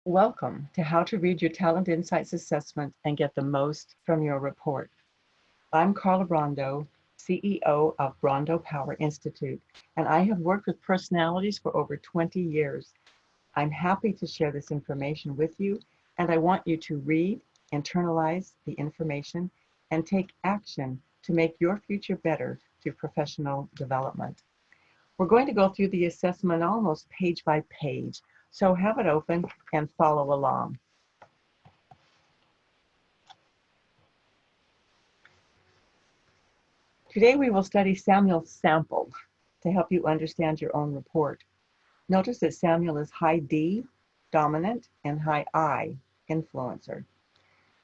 Welcome to How to Read Your Talent Insights Assessment and Get the Most from Your Report. I'm Carla Brondo, CEO of Brondo Power Institute, and I have worked with personalities for over 20 years. I'm happy to share this information with you, and I want you to read, internalize the information, and take action to make your future better through professional development. We're going to go through the assessment almost page by page, so have it open and follow along. Today we will study Samuel's sample to help you understand your own report. Notice that Samuel is high D, dominant, and high I, influencer.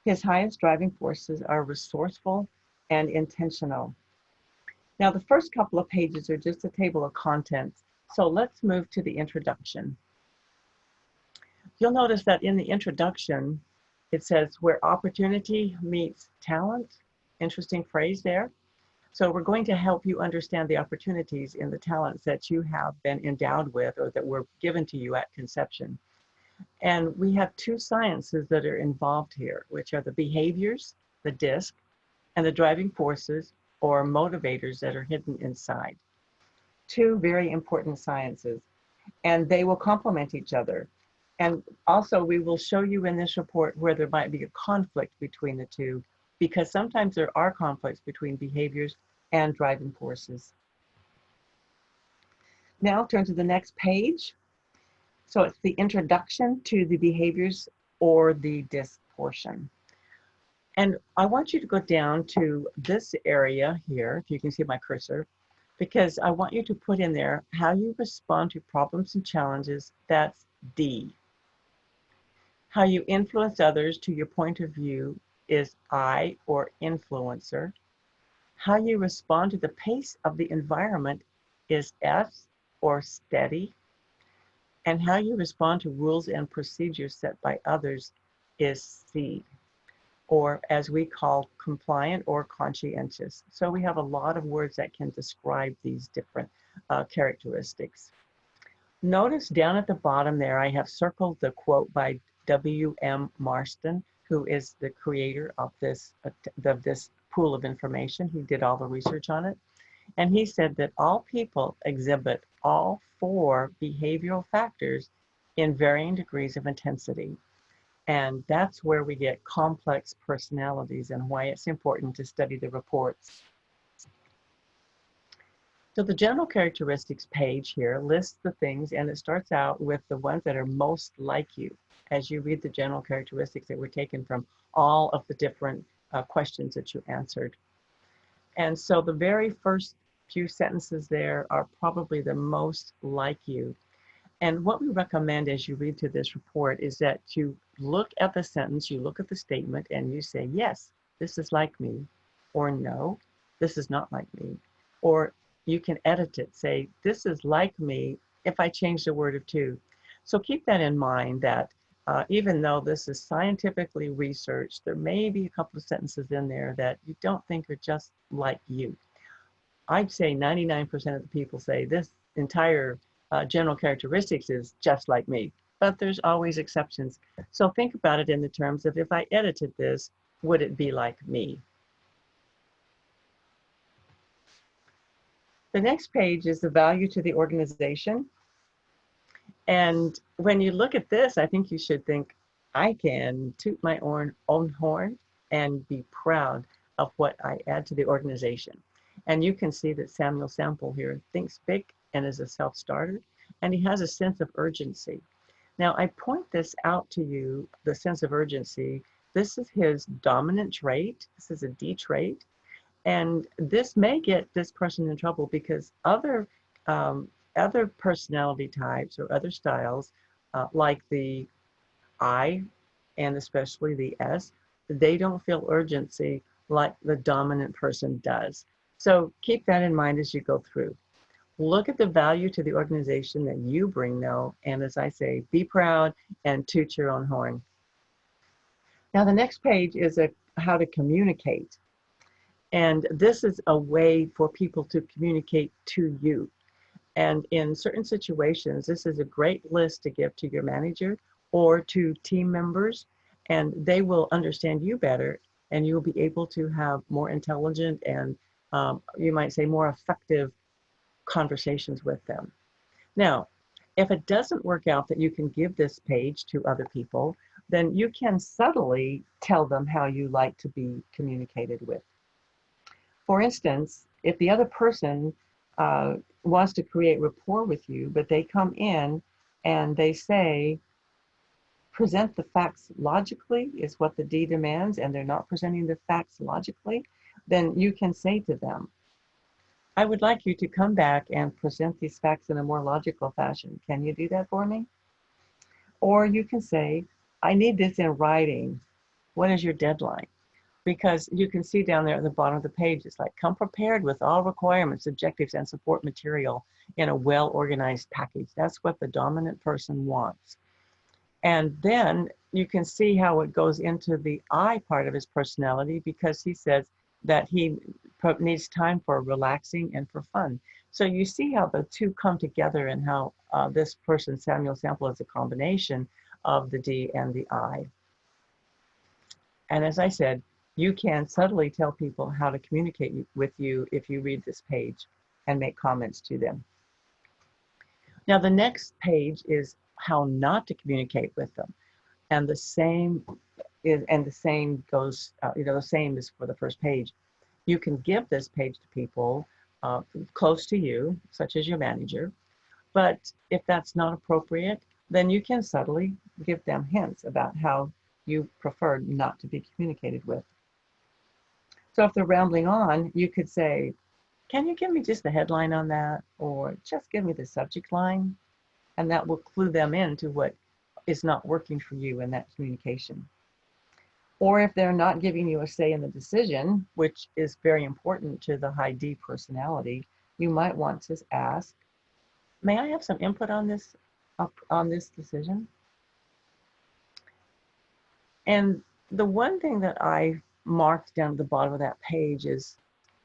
His highest driving forces are resourceful and intentional. Now the first couple of pages are just a table of contents, so let's move to the introduction. You'll notice that in the introduction, it says where opportunity meets talent. Interesting phrase there. So we're going to help you understand the opportunities in the talents that you have been endowed with or that were given to you at conception. And we have two sciences that are involved here, which are the behaviors, the disc, and the driving forces or motivators that are hidden inside. Two very important sciences, and they will complement each other. And also we will show you in this report where there might be a conflict between the two, because sometimes there are conflicts between behaviors and driving forces. Now turn to the next page. So it's the introduction to the behaviors or the disc portion. And I want you to go down to this area here, if you can see my cursor, because I want you to put in there how you respond to problems and challenges, that's D. How you influence others to your point of view is I, or influencer. How you respond to the pace of the environment is S, or steady. And how you respond to rules and procedures set by others is C, or as we call compliant or conscientious. So we have a lot of words that can describe these different characteristics. Notice down at the bottom there, I have circled the quote by W.M. Marston, who is the creator of this pool of information. He did all the research on it. And he said that all people exhibit all four behavioral factors in varying degrees of intensity. And that's where we get complex personalities and why it's important to study the reports. So the general characteristics page here lists the things, and it starts out with the ones that are most like you as you read the general characteristics that were taken from all of the different questions that you answered. And so the very first few sentences there are probably the most like you. And what we recommend as you read through this report is that you look at the sentence, you look at the statement, and you say, yes, this is like me, or no, this is not like me. Or you can edit it, say, this is like me if I change the word or two. So keep that in mind that even though this is scientifically researched, there may be a couple of sentences in there that you don't think are just like you. I'd say 99% of the people say this entire general characteristics is just like me, but there's always exceptions. So think about it in the terms of if I edited this, would it be like me? The next page is the value to the organization. And when you look at this, I think you should think, I can toot my own horn and be proud of what I add to the organization. And you can see that Samuel Sample here thinks big and is a self-starter, and he has a sense of urgency. Now, I point this out to you, the sense of urgency. This is his dominant trait. This is a D trait. And this may get this person in trouble because other personality types or other styles, like the I and especially the S, they don't feel urgency like the dominant person does. So keep that in mind as you go through. Look at the value to the organization that you bring, though, and as I say, be proud and toot your own horn. Now, the next page is how to communicate. And this is a way for people to communicate to you. And in certain situations, this is a great list to give to your manager or to team members, and they will understand you better, and you'll be able to have more intelligent and you might say more effective conversations with them. Now, if it doesn't work out that you can give this page to other people, then you can subtly tell them how you like to be communicated with. For instance, if the other person wants to create rapport with you, but they come in and they say, present the facts logically is what the D demands, and they're not presenting the facts logically, then you can say to them, I would like you to come back and present these facts in a more logical fashion. Can you do that for me? Or you can say, I need this in writing. What is your deadline? Because you can see down there at the bottom of the page, it's like, come prepared with all requirements, objectives, and support material in a well-organized package. That's what the dominant person wants. And then you can see how it goes into the I part of his personality, because he says that he needs time for relaxing and for fun. So you see how the two come together, and how this person, Samuel Sample, is a combination of the D and the I. And as I said, you can subtly tell people how to communicate with you if you read this page and make comments to them. Now, the next page is how not to communicate with them. And the same goes, the same is for the first page. You can give this page to people close to you, such as your manager. But if that's not appropriate, then you can subtly give them hints about how you prefer not to be communicated with. So if they're rambling on, you could say, can you give me just the headline on that? Or just give me the subject line? And that will clue them into what is not working for you in that communication. Or if they're not giving you a say in the decision, which is very important to the high D personality, you might want to ask, may I have some input on this decision? And the one thing that I marked down at the bottom of that page is,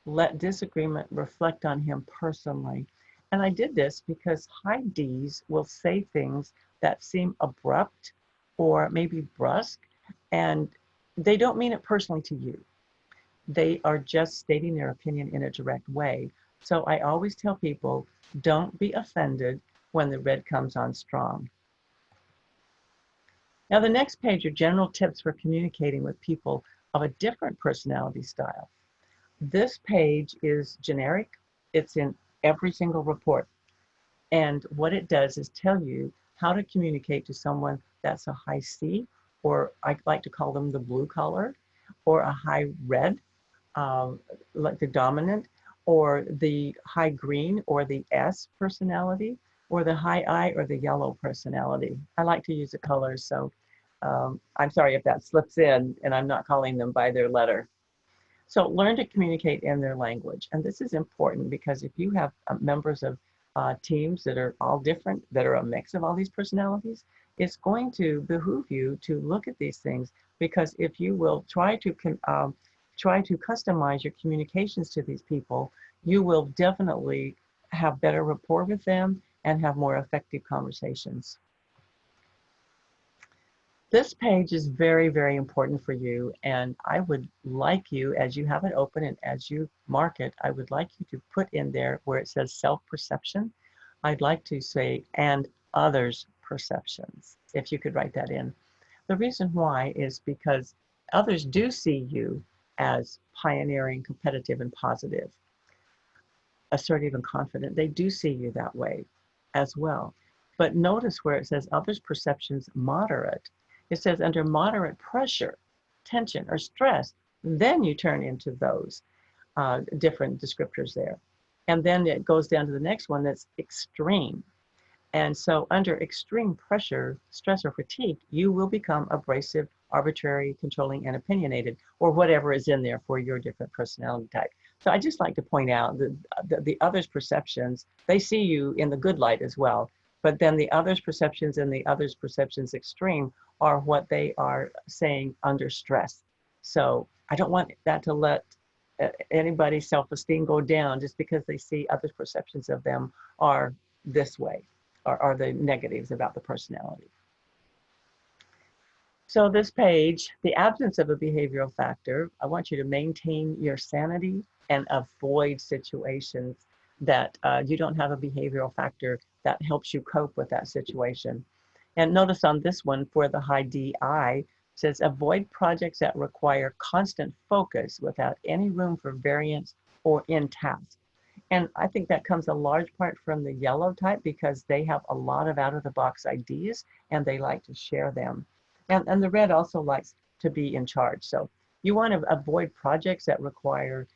let disagreement reflect on him personally. And I did this because high Ds will say things that seem abrupt or maybe brusque, and they don't mean it personally to you. They are just stating their opinion in a direct way. So I always tell people, don't be offended when the red comes on strong. Now, the next page are general tips for communicating with people of a different personality style. This page is generic. It's in every single report. And what it does is tell you how to communicate to someone that's a high C, or I like to call them the blue collar, or a high red, like the dominant, or the high green, or the S personality, or the high I, or the yellow personality. I like to use the colors, so I'm sorry if that slips in and I'm not calling them by their letter. So learn to communicate in their language. And this is important because if you have members of teams that are all different, that are a mix of all these personalities, it's going to behoove you to look at these things, because if you will try to customize your communications to these people, you will definitely have better rapport with them and have more effective conversations. This page is very, very important for you, and I would like you, as you have it open and as you mark it, I would like you to put in there where it says self-perception, I'd like to say, and others' perceptions, if you could write that in. The reason why is because others do see you as pioneering, competitive, and positive, assertive, and confident. They do see you that way as well. But notice where it says others' perceptions moderate. It says under moderate pressure, tension, or stress, then you turn into those different descriptors there. And then it goes down to the next one that's extreme. And so under extreme pressure, stress, or fatigue, you will become abrasive, arbitrary, controlling, and opinionated, or whatever is in there for your different personality type. So I just like to point out that the others' perceptions, they see you in the good light as well. But then the others' perceptions and the others' perceptions extreme are what they are saying under stress. So I don't want that to let anybody's self-esteem go down just because they see others' perceptions of them are this way, or are the negatives about the personality. So this page, the absence of a behavioral factor, I want you to maintain your sanity and avoid situations that you don't have a behavioral factor that helps you cope with that situation. And notice on this one for the high DI, says avoid projects that require constant focus without any room for variance or in task. And I think that comes a large part from the yellow type because they have a lot of out of the box ideas and they like to share them. And the red also likes to be in charge. So you want to avoid projects that require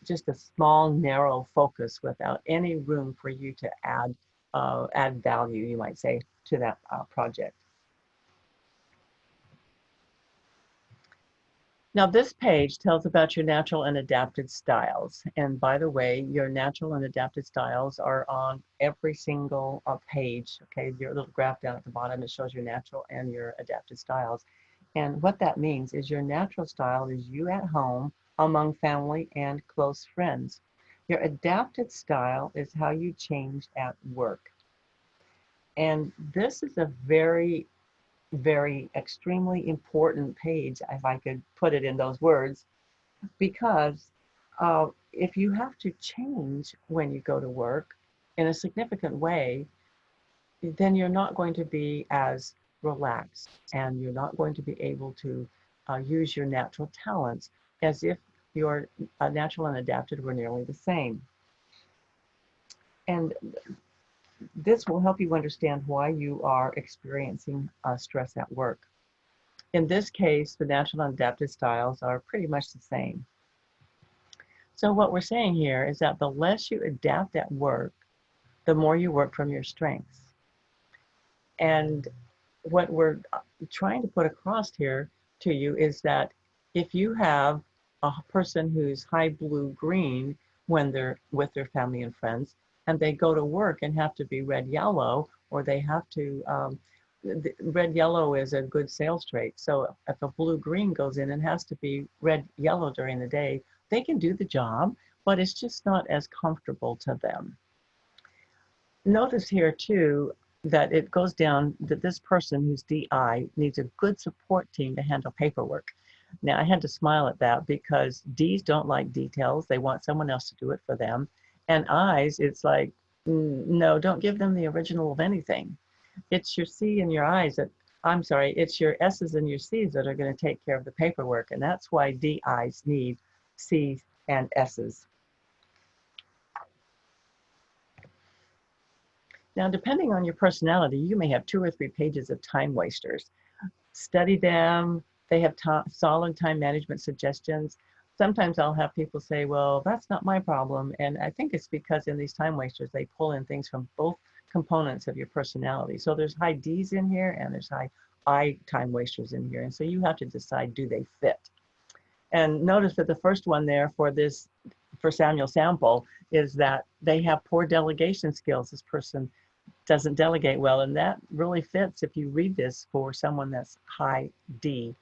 just a small, narrow focus without any room for you to add value, you might say, to that project. Now, this page tells about your natural and adapted styles. And by the way, your natural and adapted styles are on every single page. Okay, your little graph down at the bottom, it shows your natural and your adapted styles. And what that means is your natural style is you at home among family and close friends. Your adapted style is how you change at work. And this is a very extremely important page, if I could put it in those words, because if you have to change when you go to work in a significant way, then you're not going to be as relaxed and you're not going to be able to use your natural talents as if your natural and adapted were nearly the same. And this will help you understand why you are experiencing stress at work. In this case, the natural and adapted styles are pretty much the same. So what we're saying here is that the less you adapt at work, the more you work from your strengths. And what we're trying to put across here to you is that if you have a person who's high blue green when they're with their family and friends, and they go to work and have to be red yellow, or they have to red yellow is a good sales trait. So if a blue green goes in and has to be red yellow during the day, they can do the job, but it's just not as comfortable to them. Notice here too that it goes down that this person who's DI needs a good support team to handle paperwork. Now I had to smile at that because D's don't like details. They want someone else to do it for them. And I's, it's like, no, don't give them the original of anything. It's your C and your I's that, I'm sorry, it's your S's and your C's that are going to take care of the paperwork. And that's why DIs need C's and S's. Now, depending on your personality, you may have 2 or 3 pages of time wasters. Study them. They have solid time management suggestions. Sometimes I'll have people say, well, that's not my problem. And I think it's because in these time wasters, they pull in things from both components of your personality. So there's high D's in here and there's high I time wasters in here. And so you have to decide, do they fit? And notice that the first one there for Samuel Sample is that they have poor delegation skills. This person doesn't delegate well, and that really fits if you read this for someone that's high D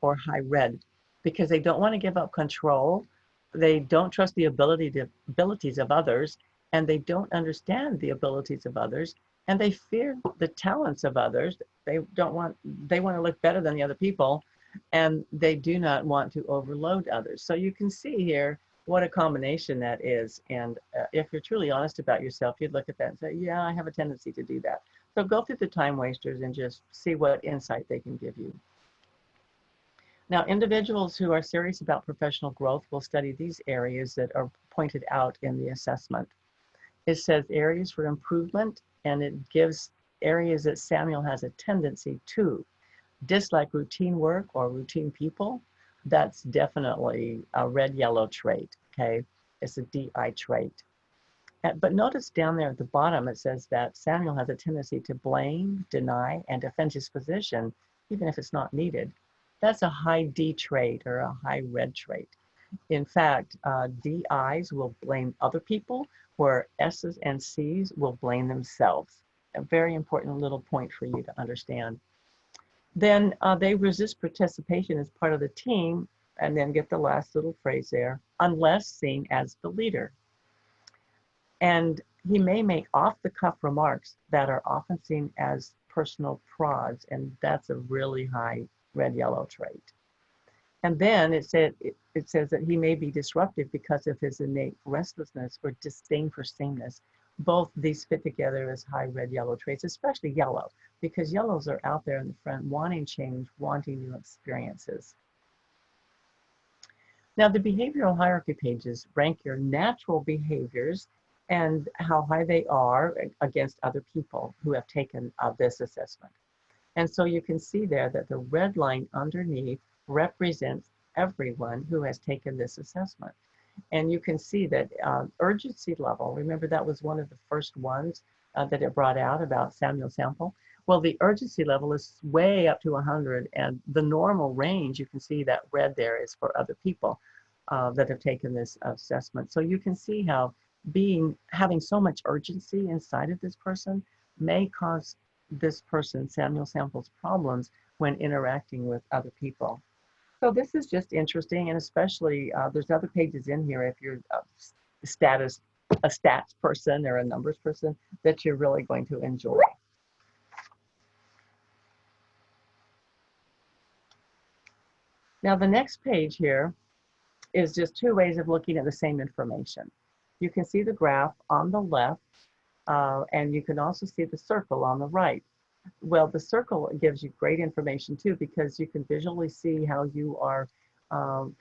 or high red, because they don't want to give up control, they don't trust the abilities of others, and they don't understand the abilities of others, and they fear the talents of others. They want to look better than the other people, and they do not want to overload others. So you can see here what a combination that is. And if you're truly honest about yourself, you'd look at that and say, yeah, I have a tendency to do that. So go through the time wasters and just see what insight they can give you. Now, individuals who are serious about professional growth will study these areas that are pointed out in the assessment. It says areas for improvement, and it gives areas that Samuel has a tendency to. Dislike routine work or routine people, that's definitely a red-yellow trait, okay? It's a DI trait. But notice down there at the bottom, it says that Samuel has a tendency to blame, deny, and defend his position, even if it's not needed. That's a high D trait or a high red trait. In fact, DIs will blame other people, where S's and C's will blame themselves. A very important little point for you to understand. Then they resist participation as part of the team, and then get the last little phrase there, unless seen as the leader. And he may make off-the-cuff remarks that are often seen as personal prods, and that's a really high red-yellow trait. And then it says that he may be disruptive because of his innate restlessness or disdain for sameness. Both these fit together as high red-yellow traits, especially yellow, because yellows are out there in the front wanting change, wanting new experiences. Now, the behavioral hierarchy pages rank your natural behaviors and how high they are against other people who have taken this assessment. And so you can see there that the red line underneath represents everyone who has taken this assessment. And you can see that urgency level, remember that was one of the first ones that it brought out about Samuel Sample. Well, the urgency level is way up to 100, and the normal range, you can see that red there is for other people that have taken this assessment. So you can see how having so much urgency inside of this person may cause this person, Samuel Sample's, problems when interacting with other people. So this is just interesting, and especially there's other pages in here if you're a stats person or a numbers person that you're really going to enjoy. Now the next page here is just two ways of looking at the same information. You can see the graph on the left, and you can also see the circle on the right. Well, the circle gives you great information too, because you can visually see how you are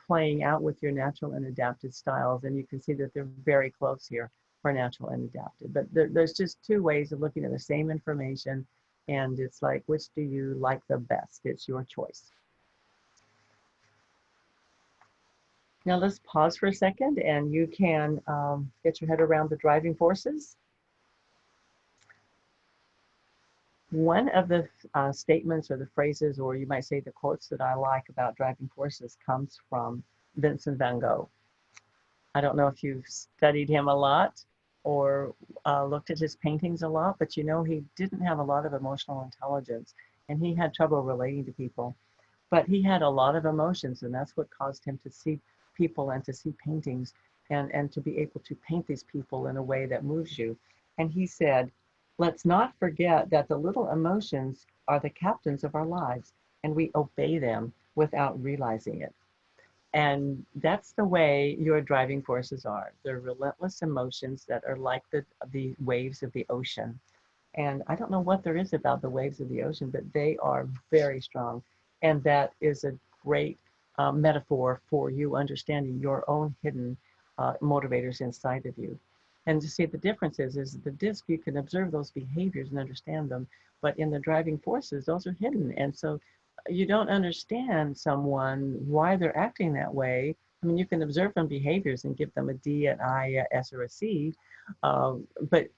playing out with your natural and adapted styles, and you can see that they're very close here for natural and adapted. But there's just two ways of looking at the same information, and it's like, which do you like the best? It's your choice. Now let's pause for a second, and you can get your head around the driving forces. One of the statements or the phrases, or you might say the quotes that I like about driving forces comes from Vincent van Gogh. I don't know if you've studied him a lot or looked at his paintings a lot, but you know he didn't have a lot of emotional intelligence, and he had trouble relating to people. But he had a lot of emotions, and that's what caused him to see people and to see paintings and to be able to paint these people in a way that moves you. And he said, let's not forget that the little emotions are the captains of our lives, and we obey them without realizing it. And that's the way your driving forces are. They're relentless emotions that are like the waves of the ocean. And I don't know what there is about the waves of the ocean, but they are very strong. And that is a great metaphor for you understanding your own hidden motivators inside of you. And to see the difference is the disc, you can observe those behaviors and understand them, but in the driving forces, those are hidden. And so you don't understand someone, why they're acting that way. I mean, you can observe them behaviors and give them a D, an I, a S, or a C, but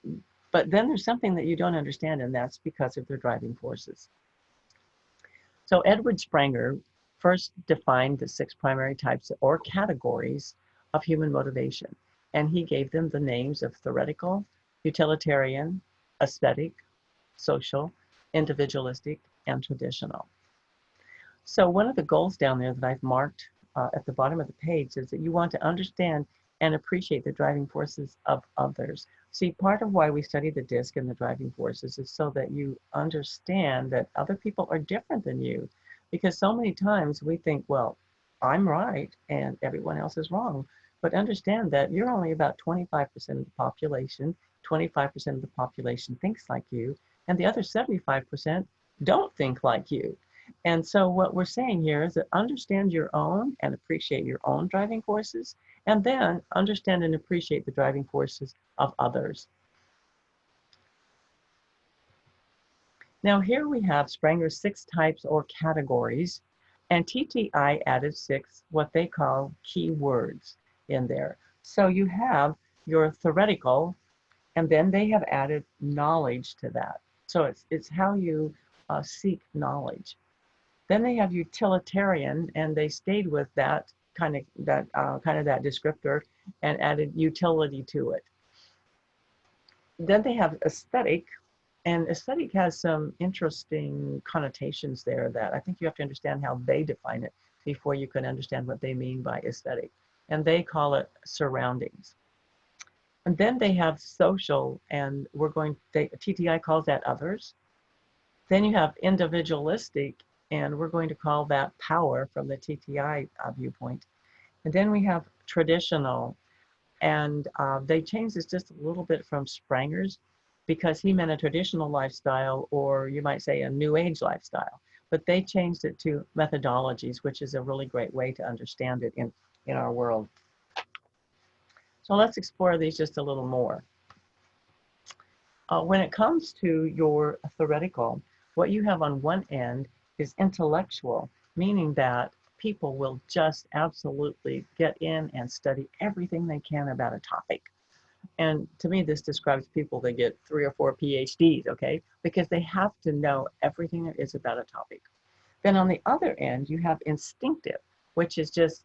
then there's something that you don't understand, and that's because of their driving forces. So Edward Spranger first defined the 6 primary types or categories of human motivation, and he gave them the names of theoretical, utilitarian, aesthetic, social, individualistic, and traditional. So one of the goals down there that I've marked at the bottom of the page is that you want to understand and appreciate the driving forces of others. See, part of why we study the disc and the driving forces is so that you understand that other people are different than you. Because so many times we think, well, I'm right and everyone else is wrong. But understand that you're only about 25% of the population, 25% of the population thinks like you, and the other 75% don't think like you. And so what we're saying here is that understand your own and appreciate your own driving forces, and then understand and appreciate the driving forces of others. Now here we have Spranger's 6 types or categories, and TTI added 6 what they call key words in there. So you have your theoretical, and then they have added knowledge to that. So it's how you seek knowledge. Then they have utilitarian, and they stayed with that kind of that descriptor and added utility to it. Then they have aesthetic, and aesthetic has some interesting connotations there that I think you have to understand how they define it before you can understand what they mean by aesthetic. And they call it surroundings. And then they have social, and TTI calls that others. Then you have individualistic, and we're going to call that power from the TTI viewpoint. And then we have traditional, and they changed this just a little bit from Spranger's because he meant a traditional lifestyle, or you might say a new age lifestyle. But they changed it to methodologies, which is a really great way to understand it in our world. So let's explore these just a little more. When it comes to your theoretical, what you have on one end is intellectual, meaning that people will just absolutely get in and study everything they can about a topic. And to me, this describes people that get 3 or 4 PhDs, okay? Because they have to know everything there is about a topic. Then on the other end, you have instinctive, which is just,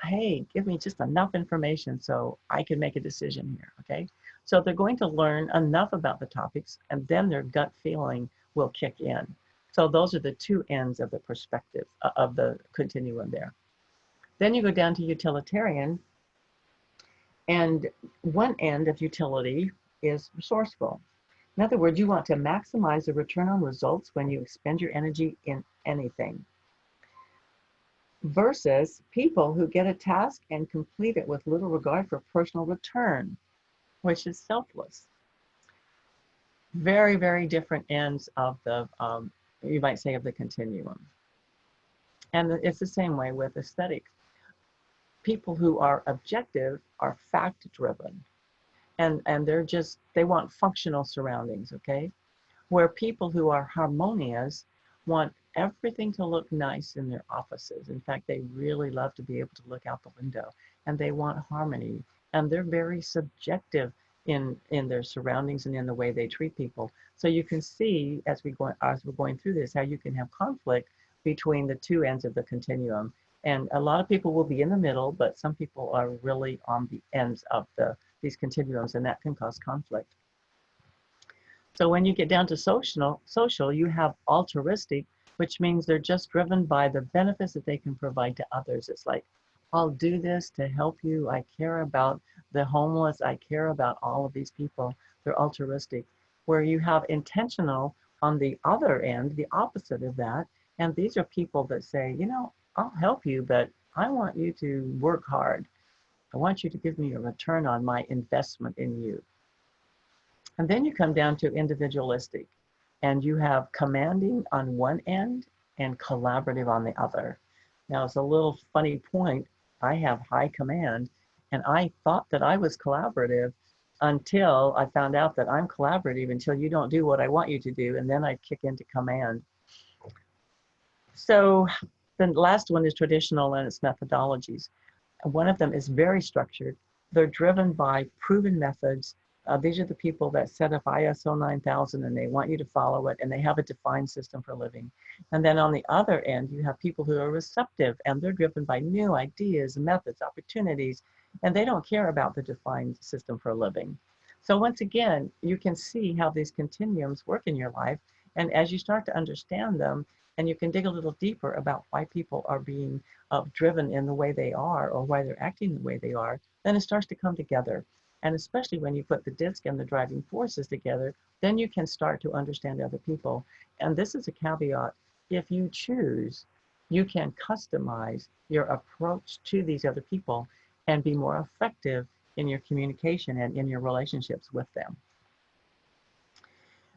hey, give me just enough information so I can make a decision here, okay? So they're going to learn enough about the topics, and then their gut feeling will kick in. So those are the two ends of the perspective of the continuum there. Then you go down to utilitarian, and one end of utility is resourceful. In other words, you want to maximize the return on results when you expend your energy in anything. Versus people who get a task and complete it with little regard for personal return, which is selfless. Very, very different ends of the, you might say, of the continuum. And it's the same way with aesthetics. People who are objective are fact-driven. And they want functional surroundings, okay? Where people who are harmonious want everything to look nice in their offices. In fact, they really love to be able to look out the window, and they want harmony. And they're very subjective in their surroundings and in the way they treat people. So you can see as we're going through this, how you can have conflict between the two ends of the continuum. And a lot of people will be in the middle, but some people are really on the ends of these continuums, and that can cause conflict. So when you get down to social, you have altruistic, which means they're just driven by the benefits that they can provide to others. It's like, I'll do this to help you. I care about the homeless. I care about all of these people. They're altruistic. Where you have intentional on the other end, the opposite of that. And these are people that say, you know, I'll help you, but I want you to work hard. I want you to give me a return on my investment in you. And then you come down to individualistic, and you have commanding on one end and collaborative on the other. Now, it's a little funny point. I have high command, and I thought that I was collaborative until I found out that I'm collaborative until you don't do what I want you to do, and then I kick into command. So the last one is traditional and its methodologies. One of them is very structured. They're driven by proven methods. These are the people that set up ISO 9000 and they want you to follow it, and they have a defined system for living. And then on the other end, you have people who are receptive, and they're driven by new ideas, methods, opportunities, and they don't care about the defined system for living. So once again, you can see how these continuums work in your life. And as you start to understand them, and you can dig a little deeper about why people are being driven in the way they are, or why they're acting the way they are, then it starts to come together. And especially when you put the disc and the driving forces together, then you can start to understand other people. And this is a caveat. If you choose, you can customize your approach to these other people and be more effective in your communication and in your relationships with them.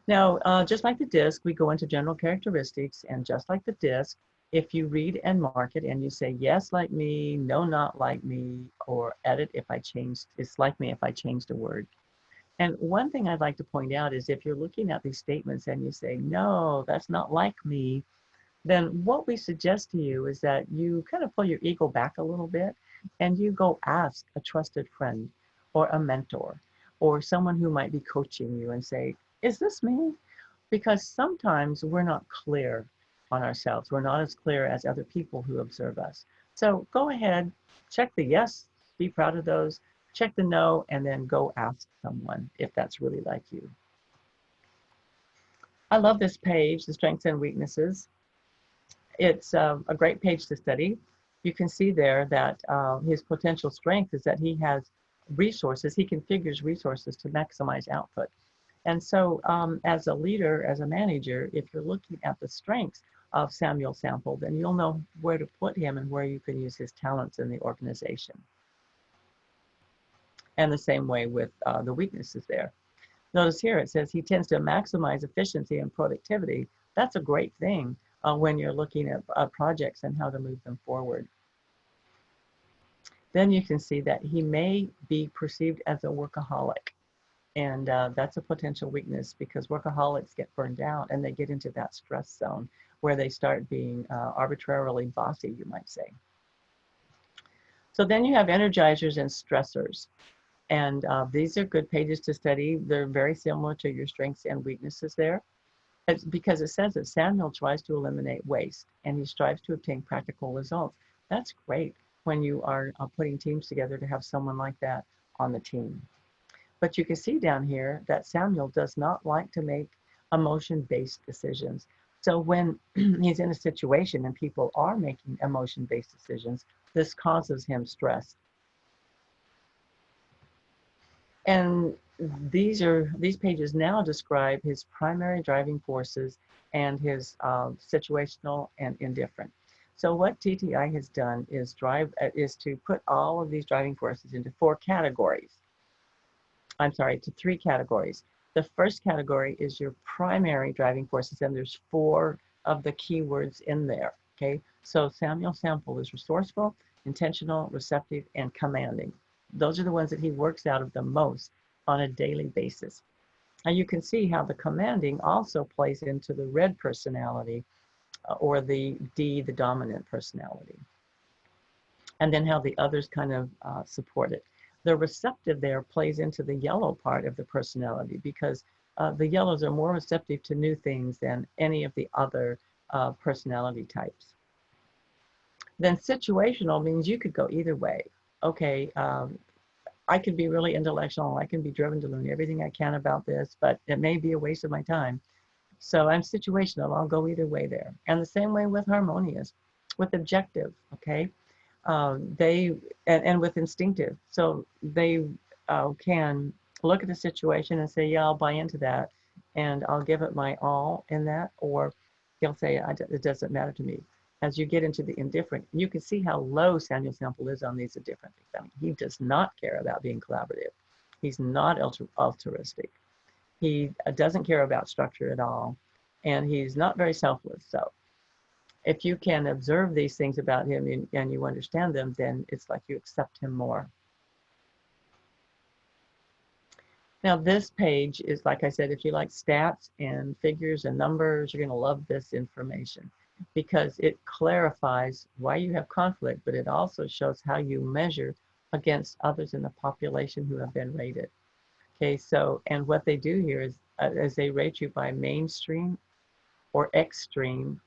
Now, just like the disc, we go into general characteristics, and just like the disc, if you read and mark it and you say, yes, like me, no, not like me, or edit if I changed, it's like me if I changed a word. And one thing I'd like to point out is if you're looking at these statements and you say, no, that's not like me, then what we suggest to you is that you kind of pull your ego back a little bit and you go ask a trusted friend or a mentor or someone who might be coaching you and say, is this me? Because sometimes we're not clear on ourselves. We're not as clear as other people who observe us. So go ahead, check the yes, be proud of those, check the no, and then go ask someone if that's really like you. I love this page, the strengths and weaknesses. It's a great page to study. You can see there that his potential strength is that he has resources. He configures resources to maximize output. And so as a leader, as a manager, if you're looking at the strengths, of Samuel Sample, then you'll know where to put him and where you can use his talents in the organization. And the same way with the weaknesses there. Notice here it says he tends to maximize efficiency and productivity. That's a great thing when you're looking at projects and how to move them forward. Then you can see that he may be perceived as a workaholic. And that's a potential weakness because workaholics get burned out and they get into that stress zone where they start being arbitrarily bossy, you might say. So then you have energizers and stressors. And these are good pages to study. They're very similar to your strengths and weaknesses there. It's because it says that Samuel tries to eliminate waste and he strives to obtain practical results. That's great when you are putting teams together to have someone like that on the team. But you can see down here that Samuel does not like to make emotion-based decisions. So when he's in a situation and people are making emotion-based decisions, this causes him stress. And these pages now describe his primary driving forces and his situational and indifferent. So what TTI has done is to put all of these driving forces into three categories. The first category is your primary driving forces, and there's 4 of the keywords in there, okay? So Samuel Sample is resourceful, intentional, receptive, and commanding. Those are the ones that he works out of the most on a daily basis. And you can see how the commanding also plays into the red personality or the D, the dominant personality. And then how the others kind of support it. The receptive there plays into the yellow part of the personality because the yellows are more receptive to new things than any of the other personality types. Then situational means you could go either way. Okay, I could be really intellectual. I can be driven to learn everything I can about this, but it may be a waste of my time. So I'm situational. I'll go either way there. And the same way with harmonious, with objective, okay? And with instinctive. So they can look at the situation and say, yeah, I'll buy into that and I'll give it my all in that, or he'll say, it doesn't matter to me. As you get into the indifferent, you can see how low Samuel Sample is on these indifferent things. I mean, he does not care about being collaborative. He's not altruistic. He doesn't care about structure at all. And he's not very selfless. So if you can observe these things about him and you understand them, then it's like you accept him more. Now this page is, like I said, if you like stats and figures and numbers, you're going to love this information because it clarifies why you have conflict, but it also shows how you measure against others in the population who have been rated. Okay, so, and what they do here is they rate you by mainstream or extreme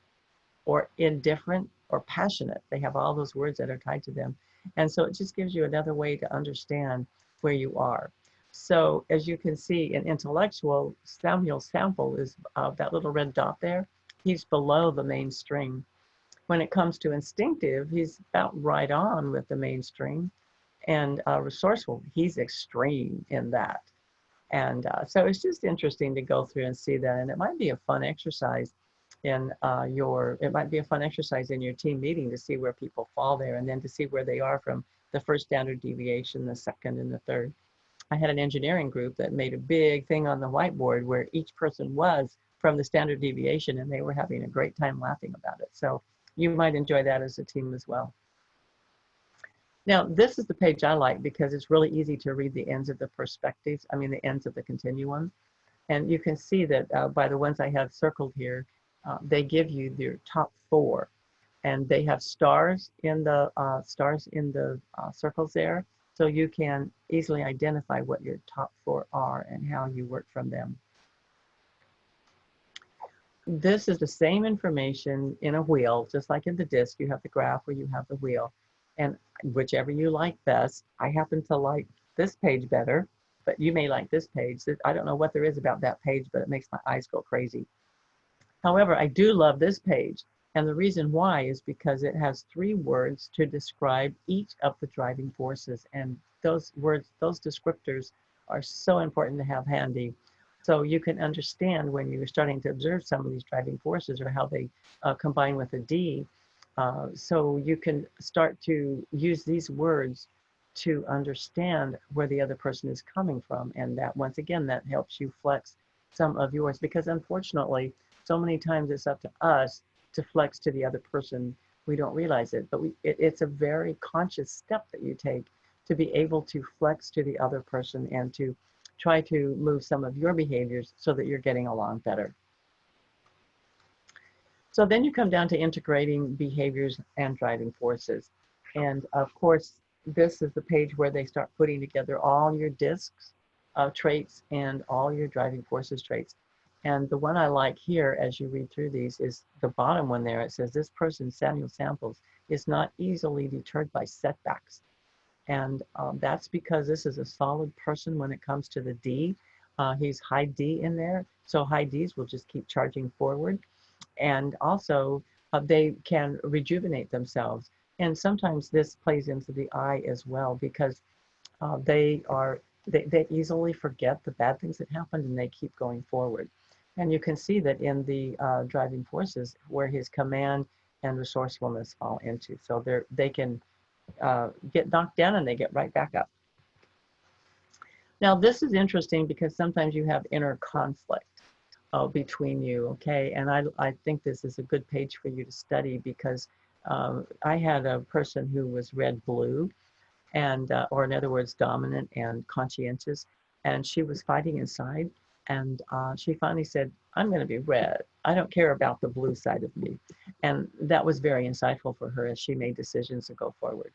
or indifferent or passionate. They have all those words that are tied to them. And so it just gives you another way to understand where you are. So as you can see in intellectual, Samuel Sample is that little red dot there. He's below the mainstream. When it comes to instinctive, he's about right on with the mainstream. And resourceful, he's extreme in that. And so it's just interesting to go through and see that. And it might be a fun exercise in your team meeting to see where people fall there and then to see where they are from the first standard deviation, the second and the third. I had an engineering group that made a big thing on the whiteboard where each person was from the standard deviation and they were having a great time laughing about it. So you might enjoy that as a team as well. Now, this is the page I like because it's really easy to read the ends of the perspectives, the ends of the continuum. And you can see that by the ones I have circled here, they give you their top 4. And they have stars in the circles there. So you can easily identify what your top 4 are and how you work from them. This is the same information in a wheel, just like in the disc, you have the graph where you have the wheel. And whichever you like best, I happen to like this page better, but you may like this page. I don't know what there is about that page, but it makes my eyes go crazy. However, I do love this page. And the reason why is because it has 3 words to describe each of the driving forces. And those words, those descriptors are so important to have handy. So you can understand when you're starting to observe some of these driving forces or how they combine with a D. So you can start to use these words to understand where the other person is coming from. And that, once again, that helps you flex some of yours, because unfortunately, so many times it's up to us to flex to the other person. We don't realize it, but it's a very conscious step that you take to be able to flex to the other person and to try to move some of your behaviors so that you're getting along better. So then you come down to integrating behaviors and driving forces. And of course, this is the page where they start putting together all your discs traits and all your driving forces traits. And the one I like here, as you read through these, is the bottom one there. It says, this person, Samuel Samples, is not easily deterred by setbacks. And that's because this is a solid person when it comes to the D. He's high D in there. So high Ds will just keep charging forward. And also they can rejuvenate themselves. And sometimes this plays into the I as well, because they easily forget the bad things that happened and they keep going forward. And you can see that in the driving forces where his command and resourcefulness fall into. So they can get knocked down and they get right back up. Now this is interesting because sometimes you have inner conflict between you, okay? And I think this is a good page for you to study, because I had a person who was red-blue, and or in other words, dominant and conscientious, and she was fighting inside, and she finally said, I'm going to be red. I don't care about the blue side of me. And that was very insightful for her as she made decisions to go forward.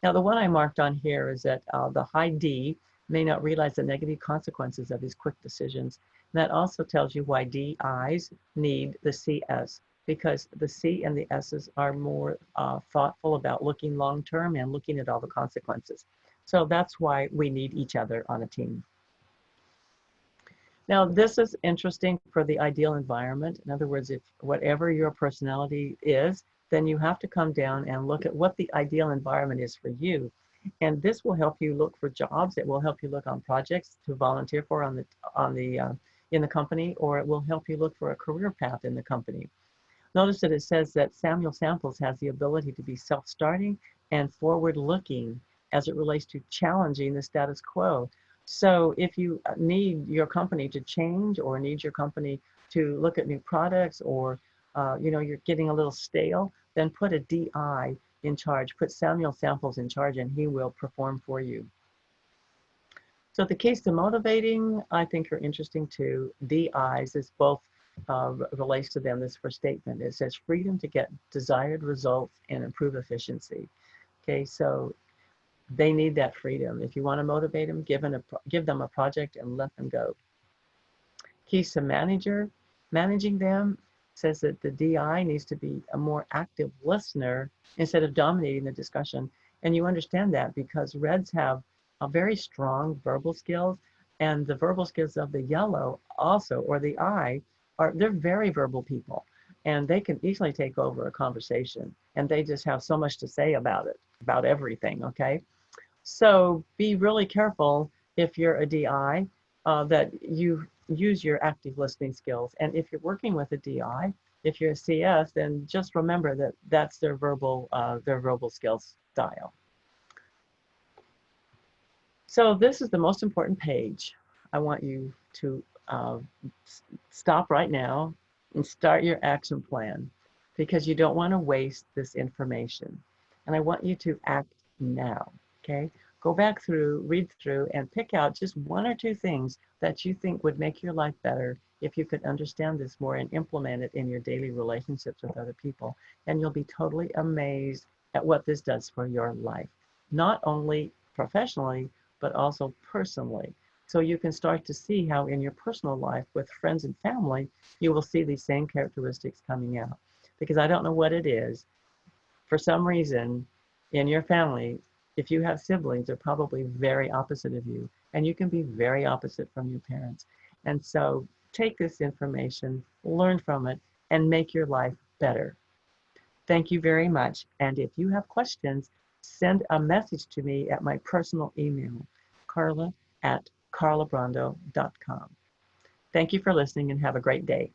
Now, the one I marked on here is that the high D may not realize the negative consequences of his quick decisions. And that also tells you why DIs need the CS, because the C and the S's are more thoughtful about looking long-term and looking at all the consequences. So that's why we need each other on a team. Now, this is interesting for the ideal environment. In other words, if whatever your personality is, then you have to come down and look at what the ideal environment is for you. And this will help you look for jobs. It will help you look on projects to volunteer for in the company, or it will help you look for a career path in the company. Notice that it says that Samuel Samples has the ability to be self-starting and forward-looking as it relates to challenging the status quo. So if you need your company to change, or need your company to look at new products, or you're getting a little stale, then put a DI in charge. Put Samuel Samples in charge and he will perform for you. So the keys to motivating, I think, are interesting too. DIs is both relates to them. This first statement, it says freedom to get desired results and improve efficiency. Okay, so they need that freedom. If you want to motivate them, give them a project and let them go. Keys to managing them, says that the DI needs to be a more active listener instead of dominating the discussion. And you understand that because Reds have a very strong verbal skills, and the verbal skills of the yellow also, or the I, they're very verbal people, and they can easily take over a conversation, and they just have so much to say about it, about everything, okay? So be really careful if you're a DI that you use your active listening skills. And if you're working with a DI, if you're a CS, then just remember that that's their verbal skills style. So this is the most important page. I want you to stop right now and start your action plan, because you don't want to waste this information. And I want you to act now, okay? Go back through, read through, and pick out just one or two things that you think would make your life better if you could understand this more and implement it in your daily relationships with other people. And you'll be totally amazed at what this does for your life, not only professionally, but also personally. So you can start to see how in your personal life with friends and family, you will see these same characteristics coming out. Because I don't know what it is, for some reason in your family, if you have siblings, they're probably very opposite of you, and you can be very opposite from your parents. And so take this information, learn from it, and make your life better. Thank you very much. And if you have questions, send a message to me at my personal email, carla@carlabrando.com. Thank you for listening and have a great day.